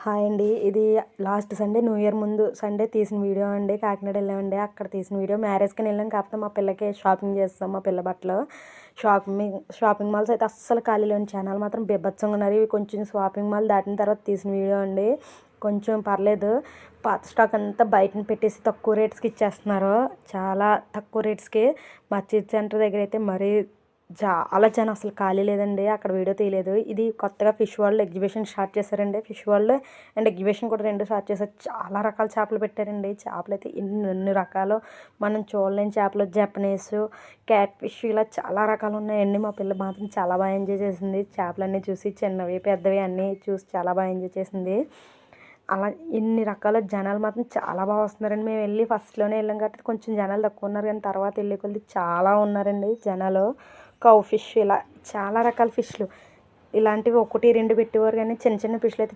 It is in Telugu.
హాయ్ అండి. ఇది లాస్ట్ సండే న్యూ ఇయర్ ముందు సండే తీసిన వీడియో అండి. కాకినాడ వెళ్ళామండి. అక్కడ తీసిన వీడియో. మ్యారేజ్‌కని వెళ్ళాం. కాకపోతే మా పిల్లకి షాపింగ్ చేస్తాం. మా పిల్ల బట్టలు షాపింగ్ మాల్స్ అయితే అస్సలు ఖాళీ లేవు. జనాలు మాత్రం బీభత్సంగా ఉన్నారు. ఇవి కొంచెం షాపింగ్ మాల్ దాటిన తర్వాత తీసిన వీడియో అండి. కొంచెం పర్లేదు. పాత స్టాక్ అంతా బయటన పెట్టేసి తక్కువ రేట్స్కి ఇచ్చేస్తున్నారు. చాలా తక్కువ రేట్స్కి. మా చిట్ సెంటర్ దగ్గర అయితే మరీ చాలా జనం అసలు ఖాళీ లేదండి. అక్కడ వీడియో తీయలేదు. ఇది కొత్తగా ఫిష్ వరల్డ్ ఎగ్జిబిషన్ స్టార్ట్ చేశారండి. ఫిష్ వరల్డ్ అండ్ ఎగ్జిబిషన్ కూడా 2 స్టార్ట్ చేశారు. చాలా రకాల చేపలు పెట్టారండి. చేపలు అయితే ఎన్ని రకాలు మనం చూడలేని చేపలు, జపనీస్, క్యాట్ ఫిష్ ఇలా చాలా రకాలు ఉన్నాయండి. మా పిల్ల మాత్రం చాలా బాగా ఎంజాయ్ చేసింది. చేపలన్నీ చూసి చిన్నవి పెద్దవి అన్నీ చూసి చాలా బాగా ఎంజాయ్ చేసింది. అలా ఇన్ని రకాల జనాలు మాత్రం చాలా బాగా వస్తున్నారండి. మేము వెళ్ళి ఫస్ట్లోనే వెళ్ళాం కాబట్టి కొంచెం జనాలు తక్కువ ఉన్నారు, కానీ తర్వాత వెళ్ళే కొద్ది చాలా ఉన్నారండి జనాలు. కౌ ఫిష్ ఇలా చాలా రకాల ఫిష్లు ఇలాంటివి 1, 2 పెట్టేవారు, కానీ చిన్న చిన్న ఫిష్లు అయితే